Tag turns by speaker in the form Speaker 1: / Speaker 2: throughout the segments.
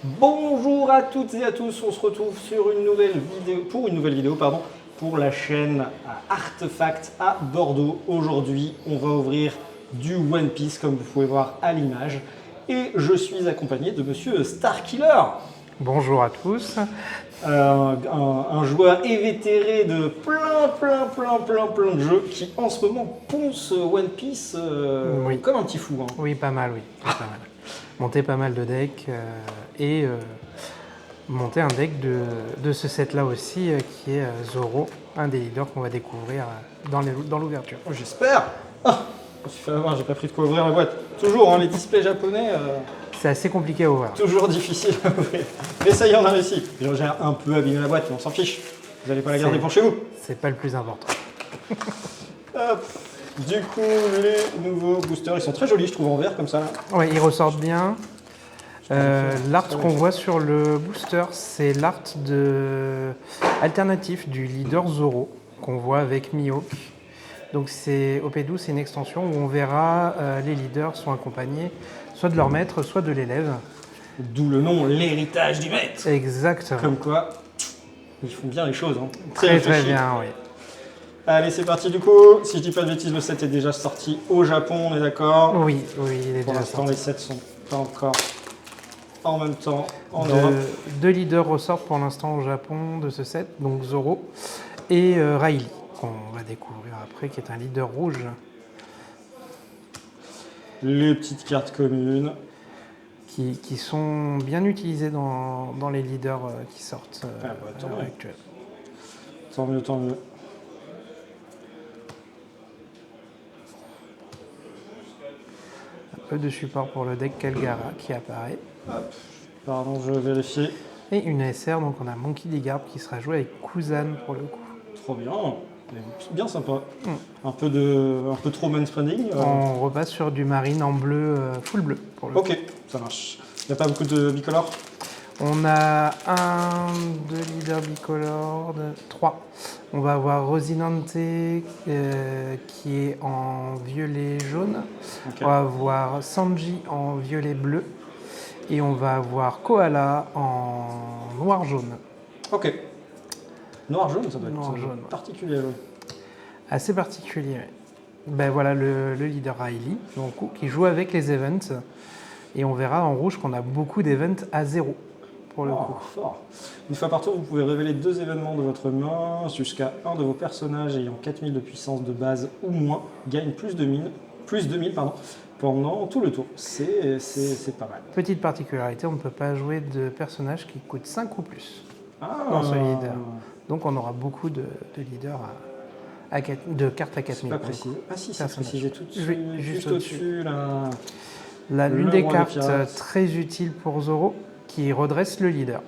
Speaker 1: Bonjour à toutes et à tous, on se retrouve sur une nouvelle vidéo, pour la chaîne Artefact à Bordeaux. Aujourd'hui, on va ouvrir du One Piece comme vous pouvez voir à l'image. Et je suis accompagné de monsieur Starkiller.
Speaker 2: Bonjour à tous.
Speaker 1: Un joueur évétéré de plein de jeux qui en ce moment ponce One Piece
Speaker 2: Oui.
Speaker 1: comme un petit fou. Hein.
Speaker 2: Oui, pas mal, oui. Pas mal. Monter pas mal de decks et monter un deck de ce set-là aussi qui est Zoro, un des leaders qu'on va découvrir dans l'ouverture.
Speaker 1: Oh, j'espère. Ah, je me suis fait avoir, j'ai pas pris de quoi ouvrir la boîte. Toujours, hein, les displays japonais,
Speaker 2: C'est assez compliqué à ouvrir.
Speaker 1: toujours difficile à ouvrir. Mais ça y est, on a réussi. J'ai un peu abîmé la boîte, mais on s'en fiche. Vous n'allez pas la garder pour chez vous.
Speaker 2: C'est pas le plus important.
Speaker 1: Hop. Du coup, les nouveaux boosters, ils sont très jolis, je trouve, en vert comme ça. Là.
Speaker 2: Ouais, ils ressortent bien. L'art qu'on voit sur le booster, c'est l'art alternatif du leader Zoro qu'on voit avec Mihawk. Donc OP12, c'est une extension où on verra les leaders sont accompagnés soit de leur maître, soit de l'élève.
Speaker 1: D'où le nom, l'héritage du maître.
Speaker 2: Exactement.
Speaker 1: Comme quoi, ils font bien les choses. Hein.
Speaker 2: Très
Speaker 1: réfléchi.
Speaker 2: bien, oui.
Speaker 1: Allez, c'est parti du coup. Si je dis pas de bêtises, le set est déjà sorti au Japon, on est d'accord?
Speaker 2: Oui, il est
Speaker 1: Pour
Speaker 2: déjà
Speaker 1: l'instant,
Speaker 2: sorti.
Speaker 1: les sets sont pas encore en même temps en Europe.
Speaker 2: Deux leaders ressortent pour l'instant au Japon de ce set, donc Zoro et Riley, qu'on va découvrir après, qui est un leader rouge.
Speaker 1: Les petites cartes communes.
Speaker 2: Qui sont bien utilisés dans les leaders qui sortent
Speaker 1: tant
Speaker 2: à l'heure
Speaker 1: mieux.
Speaker 2: actuelle.
Speaker 1: Tant mieux, tant mieux.
Speaker 2: Un peu de support pour le deck Kalgara qui apparaît.
Speaker 1: Hop. Pardon, je vérifie.
Speaker 2: Et une SR, donc on a Monkey D. Garb qui sera joué avec Kuzan pour le coup.
Speaker 1: Trop bien. Bien sympa. Un peu trop manspreading.
Speaker 2: On repasse sur du marine en bleu, full bleu pour le coup.
Speaker 1: Ok, ça marche. Il n'y a pas beaucoup de bicolores?
Speaker 2: On a deux leaders bicolores, trois. On va avoir Rosinante qui est en violet jaune.
Speaker 1: Ok.
Speaker 2: On va avoir Sanji en violet bleu. Et on va avoir Koala en noir jaune.
Speaker 1: Ok. Noir-jaune, ça doit être
Speaker 2: Noir-jaune, ouais.
Speaker 1: particulier. Ouais.
Speaker 2: Assez particulier. Ben voilà le leader Riley, donc, qui joue avec les events. Et on verra en rouge qu'on a beaucoup d'events à 0 pour le coup.
Speaker 1: Fort. Une fois par tour, vous pouvez révéler 2 événements de votre main jusqu'à un de vos personnages ayant 4000 de puissance de base ou moins gagne plus de 2000 pendant tout le tour. C'est pas mal.
Speaker 2: Petite particularité, on ne peut pas jouer de personnages qui coûtent 5 ou plus
Speaker 1: Ah,
Speaker 2: dans ce leader. Donc on aura beaucoup de leaders de cartes à
Speaker 1: c'est
Speaker 2: 4000.
Speaker 1: pas précisé. Ah si, c'est
Speaker 2: Personnage.
Speaker 1: précisé tout dessus,
Speaker 2: Oui,
Speaker 1: juste au-dessus. Là.
Speaker 2: L'une
Speaker 1: Le
Speaker 2: des
Speaker 1: roi des
Speaker 2: cartes
Speaker 1: pirates.
Speaker 2: très utiles pour Zoro qui redresse le leader.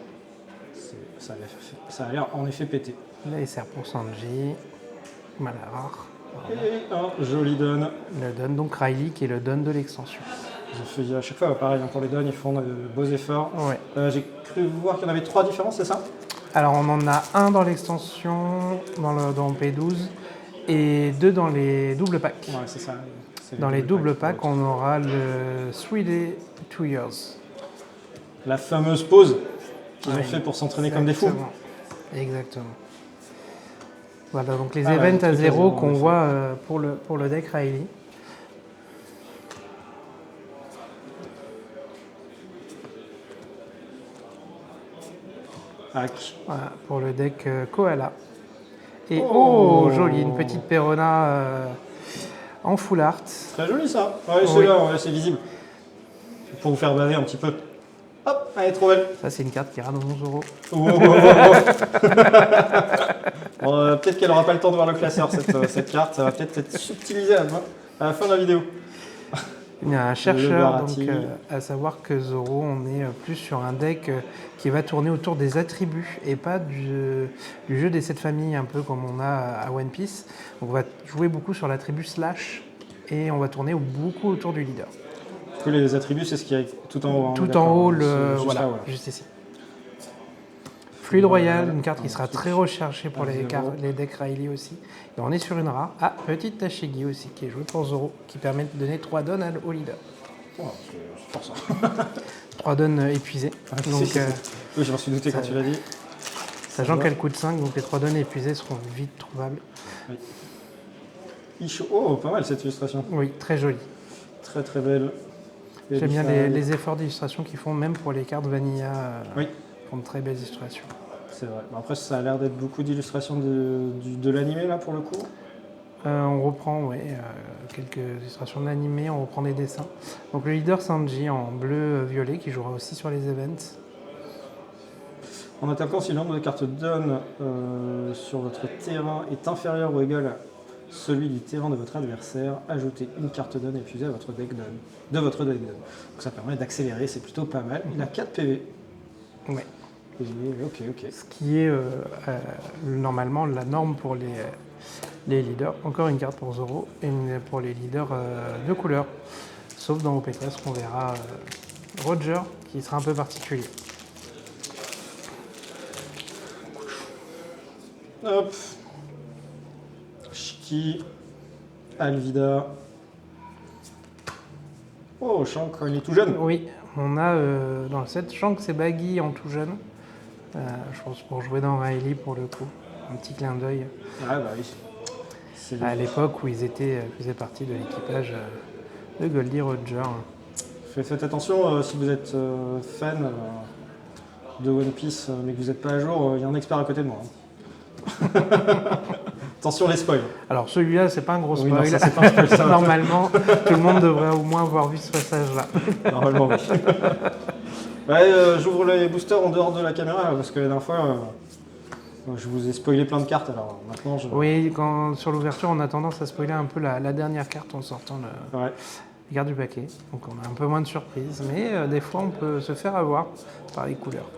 Speaker 1: Ça a l'air en effet pété.
Speaker 2: Là, SR pour Sanji, Malar.
Speaker 1: Et un joli don.
Speaker 2: Le don, donc Riley qui est le don de l'extension.
Speaker 1: J'ai fait à chaque fois pareil, hein, pour les dons, ils font de beaux efforts.
Speaker 2: Ouais.
Speaker 1: J'ai cru voir qu'il y en avait 3 différences, c'est ça?
Speaker 2: Alors on en a un dans l'extension, dans P12, et 2 dans les doubles packs.
Speaker 1: Ouais, c'est ça. C'est
Speaker 2: Dans les doubles
Speaker 1: packs,
Speaker 2: packs, on aura le 3 Day 2 Years.
Speaker 1: La fameuse pause qu'ils ont
Speaker 2: Ouais,
Speaker 1: fait pour s'entraîner comme des fous.
Speaker 2: Exactement. Voilà, donc les
Speaker 1: Ah ouais,
Speaker 2: events
Speaker 1: les trucs
Speaker 2: à
Speaker 1: à
Speaker 2: 0
Speaker 1: zéro, en
Speaker 2: qu'on
Speaker 1: effet.
Speaker 2: voit pour le deck Riley.
Speaker 1: Hack.
Speaker 2: Voilà, pour le deck Koala. Et
Speaker 1: Oh.
Speaker 2: joli, une petite Perona en full art.
Speaker 1: Très joli ça. Ouais, c'est
Speaker 2: Oui.
Speaker 1: là, ouais, c'est visible. Pour vous faire baver un petit peu. Hop, elle est trop belle.
Speaker 2: Ça, c'est une carte qui ira dans mon Zoro.
Speaker 1: Oh. Bon, peut-être qu'elle n'aura pas le temps de voir le classeur, cette carte. Ça va peut-être être subtilisé à la fin de la vidéo.
Speaker 2: Il y a un
Speaker 1: Le
Speaker 2: chercheur,
Speaker 1: Barati.
Speaker 2: donc, à savoir que Zoro, on est plus sur un deck qui va tourner autour des attributs et pas du jeu des 7 familles, un peu comme on a à One Piece. Donc, on va jouer beaucoup sur l'attribut slash et on va tourner beaucoup autour du leader.
Speaker 1: Du coup, les attributs, c'est ce qui est tout en haut. Hein,
Speaker 2: Tout en haut,
Speaker 1: c'est juste
Speaker 2: voilà,
Speaker 1: là, voilà.
Speaker 2: juste ici. Fluide Royal, une carte qui sera très recherchée pour les decks Riley aussi. Et on est sur une rare. Ah, petite Tashigi aussi, qui est jouée pour Zoro, qui permet de donner 3 dons au leader.
Speaker 1: Oh, c'est fort ça.
Speaker 2: 3 donnes épuisées. Donc,
Speaker 1: oui, je m'en suis douté quand tu l'as dit.
Speaker 2: Sachant qu'elle coûte 5, donc les 3 donnes épuisées seront vite trouvables.
Speaker 1: Oui. Oh, pas mal cette illustration.
Speaker 2: Oui, très jolie.
Speaker 1: Très très belle.
Speaker 2: J'aime bien les efforts d'illustration qu'ils font, même pour les cartes Vanilla.
Speaker 1: Oui.
Speaker 2: Ils font de très belles illustrations.
Speaker 1: C'est vrai. Après, ça a l'air d'être beaucoup d'illustrations de l'animé là pour le coup.
Speaker 2: On reprend quelques illustrations de l'animé, on reprend des dessins. Donc le leader Sanji en bleu-violet qui jouera aussi sur les events.
Speaker 1: En attaquant, si le nombre de cartes donne sur votre terrain est inférieur ou égal à celui du terrain de votre adversaire, ajoutez une carte donne épuisée à votre deck donne. De votre deck donne. Donc ça permet d'accélérer, c'est plutôt pas mal. Il a 4 PV.
Speaker 2: Ouais.
Speaker 1: Ok.
Speaker 2: Ce qui est normalement la norme pour les leaders. Encore une carte pour Zoro et une pour les leaders de couleur. Sauf dans OPTS qu'on verra Roger qui sera un peu particulier.
Speaker 1: Hop. Shiki. Alvida. Oh, Shank, il est tout jeune.
Speaker 2: Oui, on a dans le set Shank c'est Baggy en tout jeune. Je pense pour jouer dans Riley pour le coup. Un petit clin d'œil.
Speaker 1: Ah bah oui.
Speaker 2: À l'époque où ils faisaient partie de l'équipage de Goldie Roger.
Speaker 1: Faites attention si vous êtes fan de One Piece mais que vous n'êtes pas à jour, il y a un expert à côté de moi. Attention les spoils.
Speaker 2: Alors celui-là c'est pas un gros spoil.
Speaker 1: Oui, non, ça, c'est pas un spoil, ça.
Speaker 2: Normalement tout le monde devrait au moins avoir vu ce passage-là.
Speaker 1: Normalement oui. Ouais, j'ouvre les boosters en dehors de la caméra parce que la dernière fois je vous ai spoilé plein de cartes alors maintenant je...
Speaker 2: Oui, sur l'ouverture on a tendance à spoiler un peu la dernière carte en sortant
Speaker 1: Ouais.
Speaker 2: les cartes du paquet. Donc on a un peu moins de surprises, mais des fois on peut se faire avoir par les couleurs.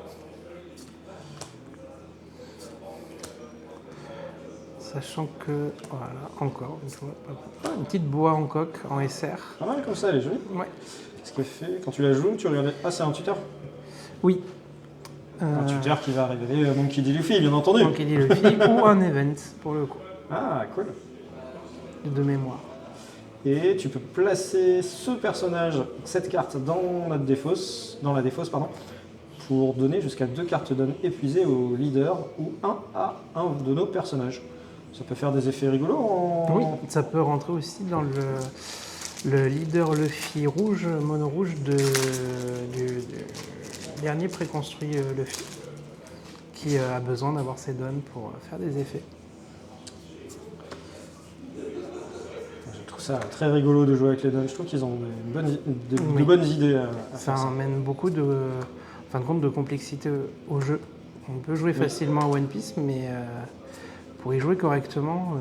Speaker 2: Sachant que, voilà, encore une fois, une petite bois en coque, en SR.
Speaker 1: Pas mal comme ça, elle est jolie.
Speaker 2: Ouais.
Speaker 1: Qu'est-ce qu'elle fait quand tu la joues, tu regardes... Ah, c'est un tuteur.
Speaker 2: Oui.
Speaker 1: Un tuteur qui va révéler Monkey D. Luffy, bien entendu.
Speaker 2: Monkey D. Luffy ou un event, pour le coup.
Speaker 1: Ah, cool.
Speaker 2: De mémoire.
Speaker 1: Et tu peux placer ce personnage, cette carte, dans la défausse, pour donner jusqu'à 2 cartes donne épuisées au leader ou 1 à un de nos personnages. Ça peut faire des effets rigolos
Speaker 2: Oui, ça peut rentrer aussi dans le leader Luffy rouge, mono rouge du dernier préconstruit Luffy, qui a besoin d'avoir ses donnes pour faire des effets.
Speaker 1: Je trouve ça très rigolo de jouer avec les donnes. Je trouve qu'ils ont de bonnes idées à
Speaker 2: ça
Speaker 1: faire ça.
Speaker 2: amène beaucoup de complexité au jeu. On peut jouer facilement à One Piece, mais pour y jouer correctement...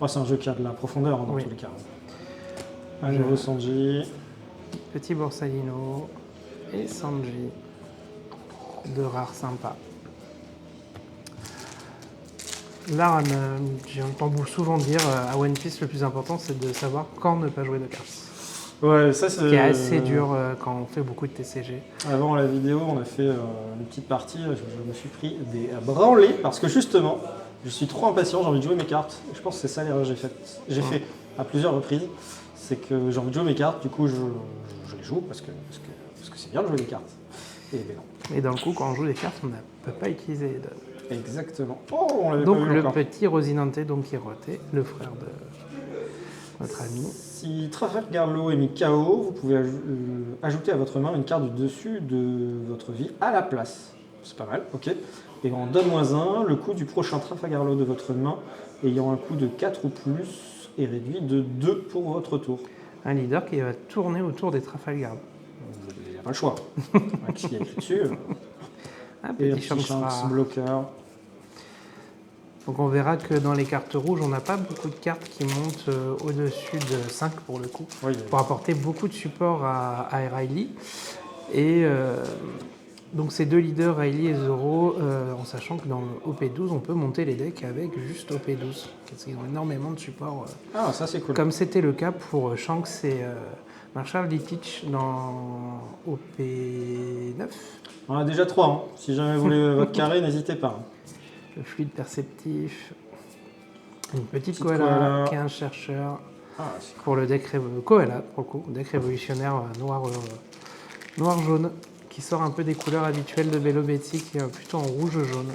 Speaker 1: C'est un jeu qui a de la profondeur dans tous les cas. Un nouveau Sanji.
Speaker 2: Petit Borsalino et Sanji. De rares sympas. Là, j'entends souvent dire à One Piece, le plus important, c'est de savoir quand ne pas jouer de cartes.
Speaker 1: Ouais, ça c'est...
Speaker 2: Ce qui est assez dur quand on fait beaucoup de TCG.
Speaker 1: Avant la vidéo, on a fait une petite partie, je me suis pris des branlées parce que justement, je suis trop impatient, j'ai envie de jouer mes cartes. Je pense que c'est ça l'erreur que j'ai fait à plusieurs reprises. C'est que j'ai envie de jouer mes cartes, du coup je les joue parce que c'est bien de jouer les cartes. Et ben non.
Speaker 2: Et dans le coup, quand on joue des cartes, on ne peut pas utiliser les donnes.
Speaker 1: Exactement. Oh, on l'avait
Speaker 2: donc
Speaker 1: pas vu
Speaker 2: le
Speaker 1: encore.
Speaker 2: petit Rosinante Don Quirote, le frère de notre ami.
Speaker 1: Si Trafalgar Law est mis KO, vous pouvez ajouter à votre main une carte du dessus de votre vie à la place. C'est pas mal, ok. Et en donne -1, le coût du prochain Trafalgar Law de votre main ayant un coût de 4 ou plus est réduit de 2 pour votre tour.
Speaker 2: Un leader qui va tourner autour des Trafalgar.
Speaker 1: Il n'y a pas le choix. Qui est écrit dessus.
Speaker 2: Un
Speaker 1: Et
Speaker 2: petit
Speaker 1: Shanks bloqueur.
Speaker 2: Donc on verra que dans les cartes rouges, on n'a pas beaucoup de cartes qui montent au-dessus de 5 pour le coup, pour apporter beaucoup de support à Riley. Et donc ces deux leaders, Riley et Zoro, en sachant que dans OP12, on peut monter les decks avec juste OP12, parce qu'ils ont énormément de support.
Speaker 1: Ah, ça c'est cool.
Speaker 2: Comme c'était le cas pour Shanks et Marshall D. Teach dans OP9.
Speaker 1: On a déjà 3, hein. Si jamais vous voulez votre carré, n'hésitez pas.
Speaker 2: Le fluide perceptif, une petite koala qui est un chercheur,
Speaker 1: Ah, c'est cool.
Speaker 2: pour le deck Koala, pour le coup, deck révolutionnaire noir-jaune, qui sort un peu des couleurs habituelles de Bello Betty, qui est plutôt en rouge-jaune.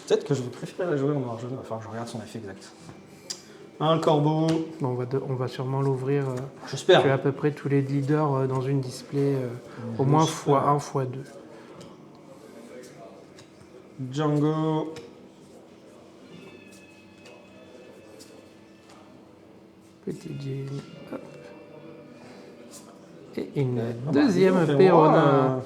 Speaker 1: Peut-être que je vais préférer la jouer en noir jaune. Enfin, je regarde son effet exact. Un corbeau.
Speaker 2: Bon, on va sûrement l'ouvrir.
Speaker 1: J'espère.
Speaker 2: Tu as à peu près tous les leaders dans une display, au moins x1, x2.
Speaker 1: Django.
Speaker 2: Petit Jean. Hop. Et une
Speaker 1: bah,
Speaker 2: deuxième
Speaker 1: dis donc,
Speaker 2: Perona.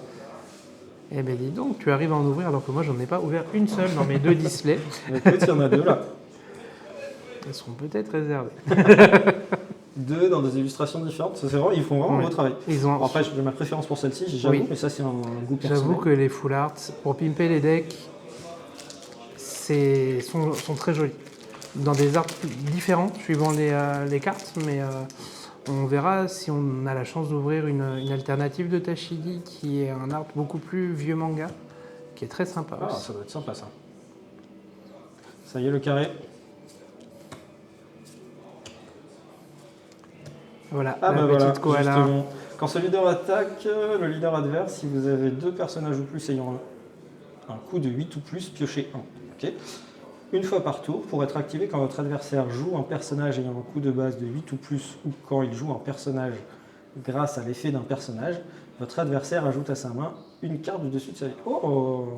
Speaker 2: Eh ben dis donc, tu arrives à en ouvrir alors que moi j'en ai pas ouvert une seule dans mes 2 displays.
Speaker 1: Écoute, il y en a 2 là.
Speaker 2: Elles seront peut-être réservées.
Speaker 1: 2 dans des illustrations différentes. Ça, c'est vraiment, ils font vraiment un beau travail.
Speaker 2: Ils ont...
Speaker 1: Bon, après, j'ai ma préférence pour celle-ci, j'avoue,
Speaker 2: Oui.
Speaker 1: mais ça, c'est un goût personnel.
Speaker 2: J'avoue que les full art, pour pimper les decks, sont très jolis. Dans des arts différents, suivant les cartes, mais on verra si on a la chance d'ouvrir une alternative de Tashigi, qui est un art beaucoup plus vieux manga, qui est très sympa
Speaker 1: Ah,
Speaker 2: aussi.
Speaker 1: ça doit être sympa ça. Ça y est, le carré.
Speaker 2: Voilà,
Speaker 1: Ah
Speaker 2: la
Speaker 1: bah
Speaker 2: petite
Speaker 1: voilà,
Speaker 2: koala.
Speaker 1: justement. Quand ce leader attaque le leader adverse, si vous avez 2 personnages ou plus ayant un coup de 8 ou plus, piochez 1. Ok. Une fois par tour, pour être activé quand votre adversaire joue un personnage ayant un coup de base de 8 ou plus, ou quand il joue un personnage grâce à l'effet d'un personnage, votre adversaire ajoute à sa main une carte du dessus de sa vie. Oh,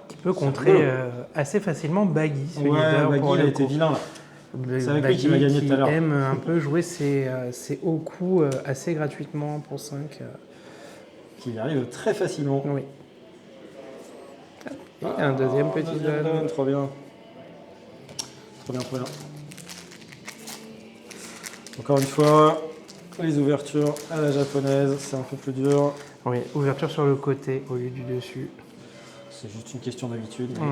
Speaker 2: Qui peut
Speaker 1: c'est
Speaker 2: contrer
Speaker 1: rigolo.
Speaker 2: assez facilement Baggy, ce
Speaker 1: Ouais,
Speaker 2: leader.
Speaker 1: Baggy,
Speaker 2: pour
Speaker 1: il a
Speaker 2: le
Speaker 1: été
Speaker 2: coup.
Speaker 1: vilain là. C'est avec lui qu'il m'a gagné tout à l'heure.
Speaker 2: Qui aime un peu jouer ses hauts coups assez gratuitement pour 5.
Speaker 1: Qui arrive très facilement.
Speaker 2: Oui. Et un deuxième petit
Speaker 1: deuxième
Speaker 2: donne.
Speaker 1: donne, trop bien. Trop bien, trop bien. Encore une fois, les ouvertures à la japonaise, c'est un peu plus dur.
Speaker 2: Oui, ouverture sur le côté au lieu du dessus.
Speaker 1: C'est juste une question d'habitude. Mais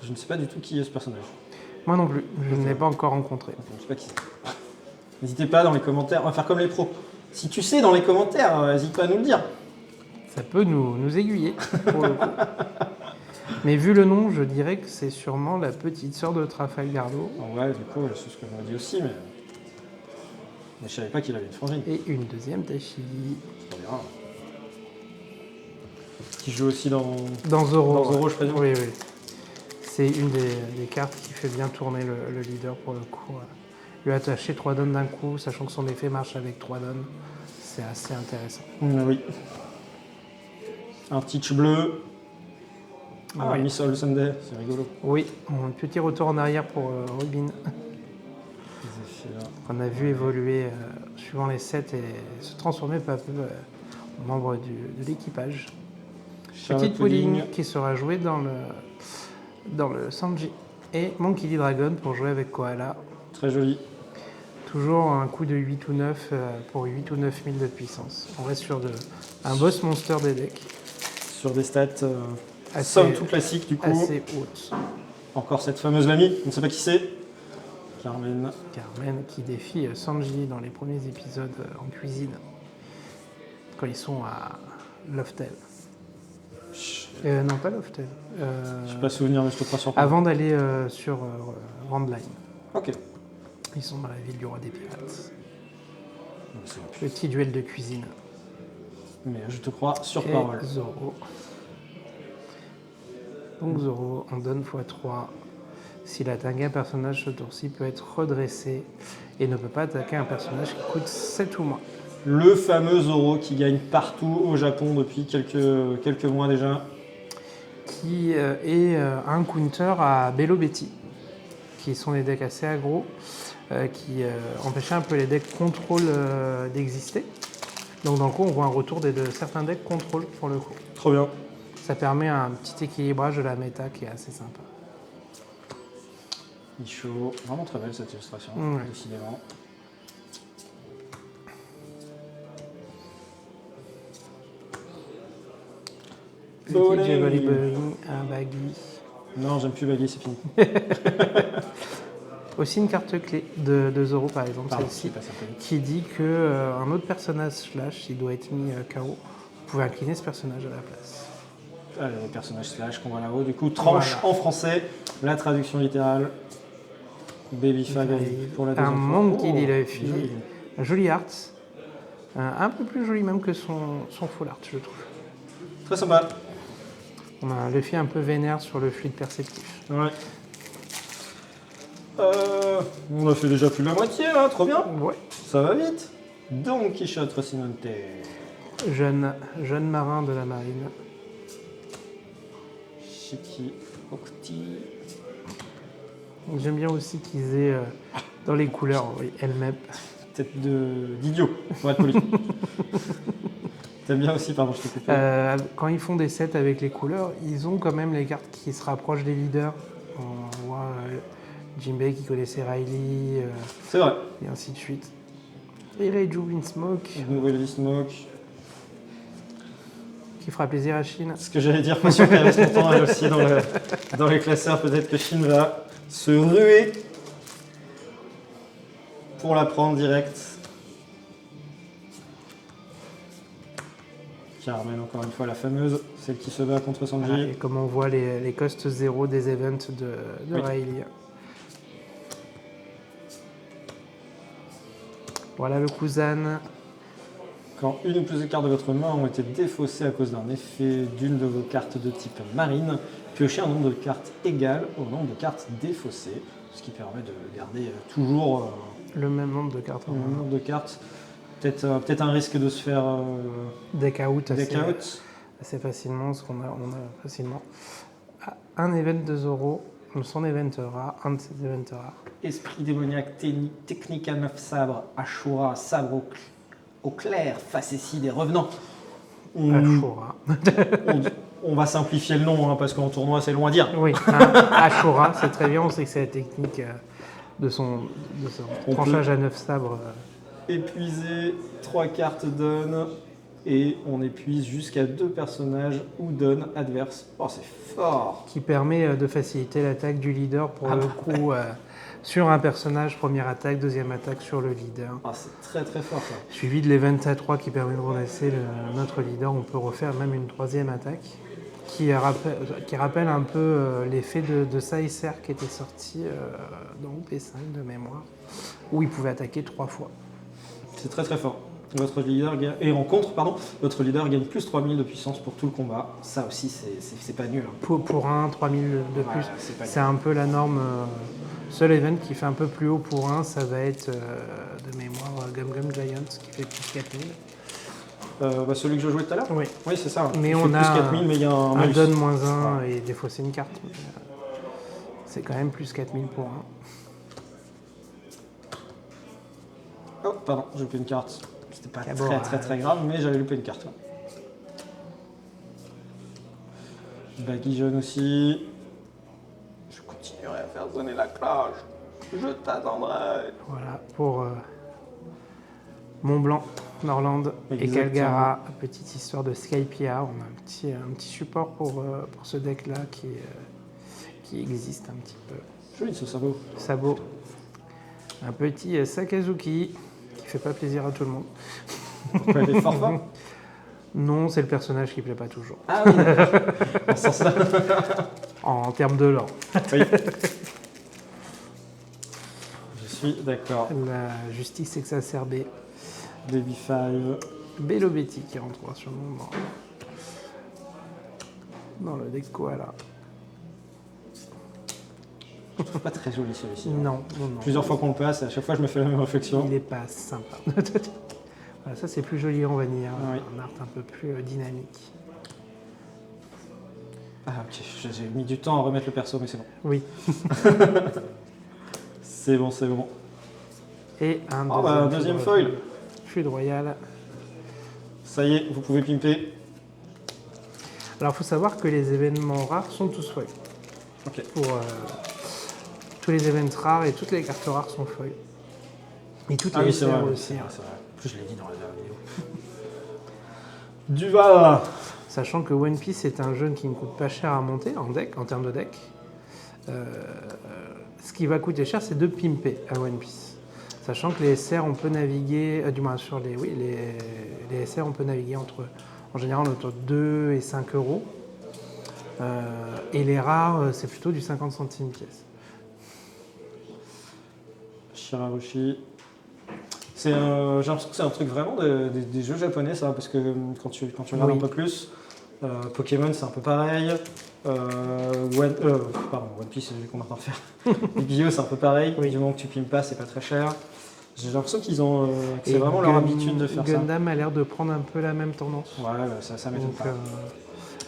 Speaker 1: je ne sais pas du tout qui est ce personnage.
Speaker 2: Moi non plus, je ne l'ai pas encore rencontré.
Speaker 1: Je ne sais pas qui c'est. N'hésitez pas dans les commentaires, on va faire comme les pros. Si tu sais dans les commentaires, n'hésite pas à nous le dire.
Speaker 2: Ça peut nous aiguiller, pour le coup. Mais vu le nom, je dirais que c'est sûrement la petite sœur de Trafalgardo.
Speaker 1: Ouais, du coup, c'est ce que je me dis aussi, mais je savais pas qu'il avait une frangine.
Speaker 2: Et une deuxième Tashigi.
Speaker 1: Trop bien. Qui joue aussi dans
Speaker 2: Zoro.
Speaker 1: Dans Zoro, je présume.
Speaker 2: Oui, oui. C'est une des cartes qui fait bien tourner le leader pour le coup. Lui attacher 3 donnes d'un coup, sachant que son effet marche avec 3 donnes, c'est assez intéressant.
Speaker 1: Oui. Un Teach bleu. Ah,
Speaker 2: Ouais.
Speaker 1: Miss All Sunday, c'est rigolo.
Speaker 2: Oui, un petit retour en arrière pour Rubin,
Speaker 1: Les effets là.
Speaker 2: qu'on a vu évoluer suivant les sets et se transformer peu à peu en membre de l'équipage. Petite Pudding qui sera jouée dans le Sanji. Et Monkey D. Dragon pour jouer avec Koala.
Speaker 1: Très joli.
Speaker 2: Toujours un coup de 8 ou 9 pour 8 ou 9 000 de puissance. On reste sur un boss monster des decks.
Speaker 1: Sur des stats
Speaker 2: Assez-
Speaker 1: somme tout classique du coup.
Speaker 2: Assez haute.
Speaker 1: Encore cette fameuse Lamy, on ne sait pas qui c'est. Carmen.
Speaker 2: Carmen qui défie Sanji dans les premiers épisodes en cuisine. Quand ils sont à Loftel. Non, pas Loftel.
Speaker 1: Je n'ai pas souvenir, mais je te crois sur place.
Speaker 2: Avant d'aller sur Randline.
Speaker 1: Ok.
Speaker 2: Ils sont dans la ville du roi des pirates.
Speaker 1: Donc, c'est-
Speaker 2: Petit duel de cuisine.
Speaker 1: Mais je te crois sur
Speaker 2: Et
Speaker 1: parole.
Speaker 2: Zoro. Donc Zoro, on donne x3. S'il attaque un personnage, ce tour-ci peut être redressé et ne peut pas attaquer un personnage qui coûte 7 ou moins.
Speaker 1: Le fameux Zoro qui gagne partout au Japon depuis quelques mois déjà.
Speaker 2: Qui est un counter à Bello Betty, qui sont des decks assez aggro, qui empêchaient un peu les decks contrôle d'exister. Donc dans le coup, on voit un retour de certains decks contrôle pour le coup.
Speaker 1: Trop bien.
Speaker 2: Ça permet un petit équilibrage de la méta qui est assez sympa.
Speaker 1: Michaud, vraiment très belle cette illustration,
Speaker 2: Ouais.
Speaker 1: décidément.
Speaker 2: Petit
Speaker 1: Olé.
Speaker 2: Jevally Bowling, un Baggy.
Speaker 1: Non, j'aime plus Baggy, c'est fini.
Speaker 2: Aussi une carte clé de Zoro par exemple,
Speaker 1: Pardon,
Speaker 2: celle-ci,
Speaker 1: c'est pas sympa.
Speaker 2: qui dit que un autre personnage slash, il doit être mis KO, vous pouvez incliner ce personnage à la place.
Speaker 1: Allez, les personnages slash qu'on voit là-haut. Du coup, tranche
Speaker 2: Voilà.
Speaker 1: en français, la traduction littérale. Baby Five pour la deuxième
Speaker 2: un
Speaker 1: fois.
Speaker 2: Monkey D.
Speaker 1: joli.
Speaker 2: Luffy, un joli art, un peu plus joli même que son full art, je trouve.
Speaker 1: Très sympa.
Speaker 2: On a un Luffy un peu vénère sur le fluide perceptif.
Speaker 1: Ouais. On a fait déjà plus de la moitié là, trop bien.
Speaker 2: Ouais.
Speaker 1: Ça va vite. Don Quichotte Rocinante.
Speaker 2: Jeune marin de la marine.
Speaker 1: Shiki Okti.
Speaker 2: J'aime bien aussi qu'ils aient dans les couleurs, oui, elles-mêmes.
Speaker 1: Tête d'idiot, pour être poli. T'aimes bien aussi, pardon, je t'ai coupé.
Speaker 2: Quand ils font des sets avec les couleurs, ils ont quand même les cartes qui se rapprochent des leaders. On voit Jinbei qui connaissait Riley,
Speaker 1: C'est vrai.
Speaker 2: et ainsi de suite. Et Reiju Windsmoke,
Speaker 1: Nouvelle vie Smoke.
Speaker 2: qui fera plaisir à Shin.
Speaker 1: Ce que j'allais dire, pas sûr qu'elle reste longtemps elle aussi dans les classeurs. Peut-être que Shin va se ruer pour la prendre direct. Qui ramène encore une fois la fameuse, celle qui se bat contre Sanji.
Speaker 2: Voilà, et comme on voit les costs 0 des events de
Speaker 1: Oui.
Speaker 2: Riley. Voilà le Kuzan.
Speaker 1: Quand une ou plusieurs cartes de votre main ont été défaussées à cause d'un effet d'une de vos cartes de type marine, piochez un nombre de cartes égal au nombre de cartes défaussées, ce qui permet de garder toujours
Speaker 2: Le même nombre de cartes en
Speaker 1: le même
Speaker 2: main.
Speaker 1: nombre de cartes. Peut-être un risque de se faire
Speaker 2: Deck out
Speaker 1: deck out.
Speaker 2: assez facilement, parce qu'on a facilement un event de Zoro, son event rare, un de ses events rares.
Speaker 1: Esprit démoniaque, technique à 9 sabres, Ashura, sabre au clair, facétie des revenants.
Speaker 2: Ashura.
Speaker 1: On va simplifier le nom parce qu'en tournoi c'est loin à dire.
Speaker 2: Oui, Ashura, c'est très bien, on sait que c'est la technique de son
Speaker 1: On
Speaker 2: tranchage à 9 sabres.
Speaker 1: Épuiser 3 cartes donne et on épuise jusqu'à 2 personnages ou donne adverse. Oh, c'est fort!
Speaker 2: Qui permet de faciliter l'attaque du leader pour le coup sur un personnage, première attaque, deuxième attaque sur le leader.
Speaker 1: Ah, c'est très très fort ça.
Speaker 2: Suivi de l'event A3 qui permet de redresser notre leader, on peut refaire même une troisième attaque qui rappelle un peu l'effet de Saïser qui était sorti dans P5 de mémoire, où il pouvait attaquer 3 fois.
Speaker 1: C'est très très fort. Votre leader gagne, et en contre, votre leader gagne plus 3000 de puissance pour tout le combat. Ça aussi, c'est pas nul.
Speaker 2: Pour un 3000 de plus,
Speaker 1: c'est
Speaker 2: un peu la norme. Seul event qui fait un peu plus haut pour un, ça va être de mémoire Gum Gum Giant qui fait plus 4000.
Speaker 1: Celui que je jouais tout à l'heure.
Speaker 2: Oui,
Speaker 1: Oui, c'est ça.
Speaker 2: mais
Speaker 1: Il
Speaker 2: on
Speaker 1: fait
Speaker 2: a
Speaker 1: plus 4000, mais il y a un
Speaker 2: un
Speaker 1: malus.
Speaker 2: donne moins 1 et des fois c'est une carte. Mais, c'est quand même plus 4000 pour un.
Speaker 1: Oh, pardon, j'ai loupé une carte. C'était pas
Speaker 2: Caboral.
Speaker 1: très grave, mais j'avais loupé une carte. Baggy jaune aussi. Je continuerai à faire sonner la cloche. Je t'attendrai.
Speaker 2: Voilà, pour Mont Blanc, Norland et
Speaker 1: Exactement.
Speaker 2: Calgara, petite histoire de Skypia. On a un petit support pour ce deck-là qui existe un petit peu.
Speaker 1: Joli ce sabot.
Speaker 2: Sabot. Un petit Sakazuki qui fait pas plaisir à tout le monde.
Speaker 1: Pourquoi il est fort fort?
Speaker 2: Non, c'est le personnage qui plaît pas toujours.
Speaker 1: Ah oui, d'accord. Dans ce sens-là.
Speaker 2: En termes de lore.
Speaker 1: Oui. Je suis d'accord.
Speaker 2: La justice exacerbée.
Speaker 1: Baby Five.
Speaker 2: Bellobetti qui rentre sur le moment. Dans le deck Koala.
Speaker 1: Je trouve pas très joli celui-ci.
Speaker 2: Non.
Speaker 1: Plusieurs fois qu'on le passe, à chaque fois je me fais la même réflexion.
Speaker 2: Il est pas sympa. Voilà, ça c'est plus joli en vanille,
Speaker 1: Oui.
Speaker 2: un art un peu plus dynamique.
Speaker 1: Ah ok, j'ai mis du temps à remettre le perso, mais c'est bon.
Speaker 2: Oui.
Speaker 1: C'est bon, c'est bon.
Speaker 2: Et un
Speaker 1: deuxième foil.
Speaker 2: Fluide royal.
Speaker 1: Ça y est, vous pouvez pimper.
Speaker 2: Alors il faut savoir que les événements rares sont tous foils.
Speaker 1: Ok.
Speaker 2: Pour tous les événements rares et toutes les cartes rares sont foils. Et toutes les
Speaker 1: c'est vrai,
Speaker 2: aussi.
Speaker 1: c'est vrai. En plus, je l'ai dit dans la vidéo. Duval.
Speaker 2: Sachant que One Piece est un jeu qui ne coûte pas cher à monter en termes de deck. Ce qui va coûter cher, c'est de pimper à One Piece. Sachant que les SR, on peut naviguer, du moins sur les SR, on peut naviguer en général entre 2 et 5 euros. Et les rares, c'est plutôt du 50 centimes pièce.
Speaker 1: Shirahoshi. J'ai l'impression que c'est un truc vraiment des jeux japonais, ça, parce que quand tu regardes un peu plus, Pokémon c'est un peu pareil. One Piece, c'est qu'on va en faire. Yu-Gi-Oh! C'est un peu pareil. Du moment que tu pimes pas, c'est pas très cher. J'ai l'impression qu'ils ont. Que c'est vraiment leur habitude de faire ça.
Speaker 2: Gundam a l'air de prendre un peu la même tendance.
Speaker 1: Ouais, ça m'étonne pas.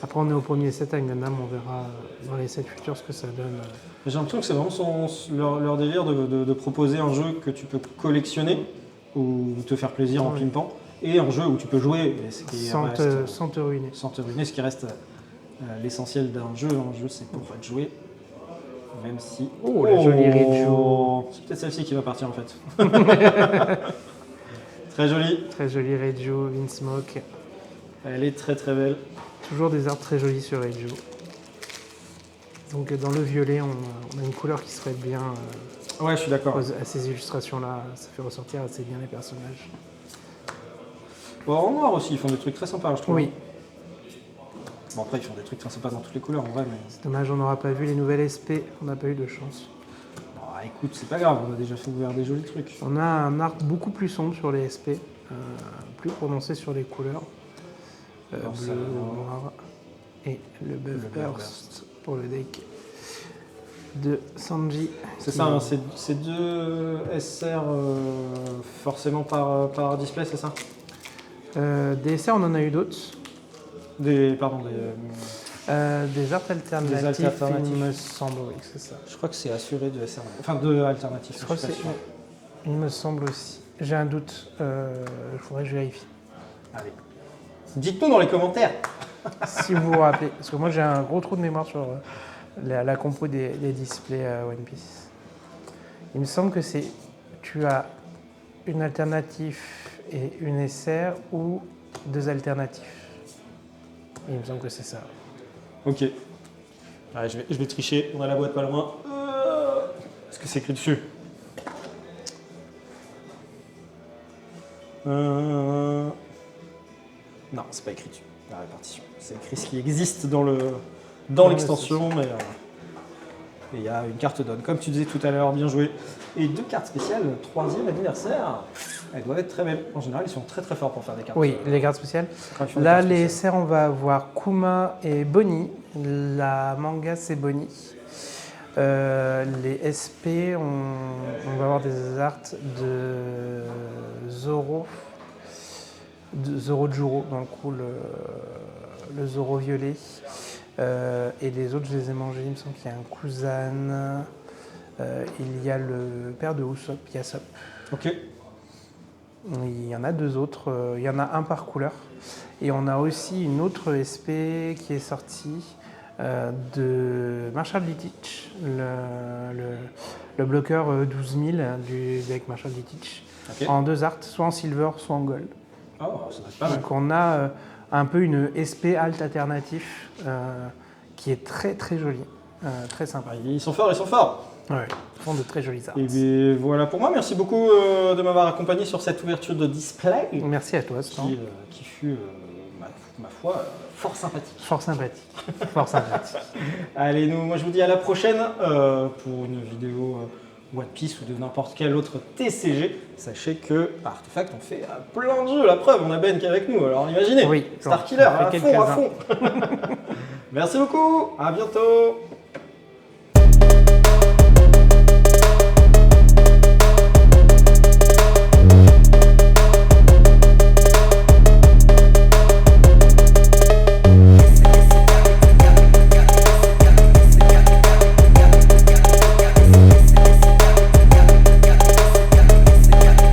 Speaker 2: Après, on est au premier set avec Gundam, on verra dans les sets futurs ce que ça donne.
Speaker 1: J'ai l'impression que c'est vraiment leur délire de proposer un jeu que tu peux collectionner ou te faire plaisir en pimpant, et un jeu où tu peux jouer
Speaker 2: sans te ruiner.
Speaker 1: Sans te ruiner, ce qui reste l'essentiel d'un jeu. Un jeu, c'est pour être joué. Même si.
Speaker 2: Oh, la jolie Reiju.
Speaker 1: C'est peut-être celle-ci qui va partir en fait. Très jolie.
Speaker 2: Très jolie Reiju, Vinsmoke.
Speaker 1: Elle est très très belle.
Speaker 2: Toujours des arts très jolis sur Reiju. Donc dans le violet, on a une couleur qui serait bien.
Speaker 1: Ouais, je suis d'accord.
Speaker 2: À ces illustrations-là, ça fait ressortir assez bien les personnages.
Speaker 1: Bon, en noir aussi, ils font des trucs très sympas, je trouve.
Speaker 2: Oui.
Speaker 1: Bon, après, ils font des trucs très sympas dans toutes les couleurs, en vrai. Mais...
Speaker 2: C'est dommage, on n'aura pas vu les nouvelles SP, on n'a pas eu de chance.
Speaker 1: Bon, écoute, c'est pas grave, on a déjà fait ouvrir des jolis trucs.
Speaker 2: On a un art beaucoup plus sombre sur les SP, plus prononcé sur les couleurs. Bleu, noir et le Buff Burst pour le deck de Sanji.
Speaker 1: C'est ça, hein, c'est deux SR forcément par display, c'est ça?
Speaker 2: Des SR, on en a eu d'autres.
Speaker 1: Des arts
Speaker 2: alternatifs, il me semble, oui, c'est ça.
Speaker 1: Je crois que c'est assuré de SR. Enfin, de alternatifs.
Speaker 2: Je crois que c'est. Il me semble aussi. J'ai un doute. Il faudrait que je vérifie.
Speaker 1: Allez. Dites-nous dans les commentaires.
Speaker 2: Si vous vous rappelez. Parce que moi, j'ai un gros trou de mémoire sur la compo des displays One Piece. Il me semble que c'est. Tu as une alternative et une SR ou deux alternatifs. Il me semble que c'est ça.
Speaker 1: Ok. Allez, je vais tricher. On a la boîte pas loin. Est-ce que c'est écrit dessus? Non, c'est pas écrit dessus. La répartition. C'est écrit ce qui existe dans l'extension, mais il y a une carte donne. Comme tu disais tout à l'heure, bien joué. Et deux cartes spéciales, 3e anniversaire. Elles doivent être très belles. En général, ils sont très très forts pour faire des cartes.
Speaker 2: Oui, les cartes spéciales. Là, les SR, on va avoir Kuma et Bonnie. La manga, c'est Bonnie. Les SP, on va avoir des arts de Zoro. De Zoro Juro, dans le coup, le Zoro violet. Et les autres, je les ai mangés. Il me semble qu'il y a un Kuzan. Il y a le père de Usopp, Yasop.
Speaker 1: Ok.
Speaker 2: Il y en a deux autres, il y en a un par couleur. Et on a aussi une autre SP qui est sortie de Marshall Litich, le bloqueur 12000 du deck Marshall Litich, okay. En deux arts, soit en silver, soit en gold.
Speaker 1: Oh, ça doit être pas mal.
Speaker 2: Donc on a un peu une SP alt alternatif qui est très très jolie, très sympa.
Speaker 1: Ils sont forts, ils sont forts.
Speaker 2: Ouais, ils font de très jolis arts.
Speaker 1: Et bien voilà pour moi, merci beaucoup de m'avoir accompagné sur cette ouverture de display.
Speaker 2: Merci à toi, Stan.
Speaker 1: Qui fut, ma foi, fort sympathique.
Speaker 2: Fort sympathique. Fort sympathique.
Speaker 1: Allez, moi je vous dis à la prochaine pour une vidéo One Piece ou de n'importe quel autre TCG. Sachez que Artefact, on fait plein de jeux, la preuve, on a Ben qui est avec nous, alors imaginez,
Speaker 2: oui,
Speaker 1: Star Killer, à fond. Merci beaucoup, à bientôt.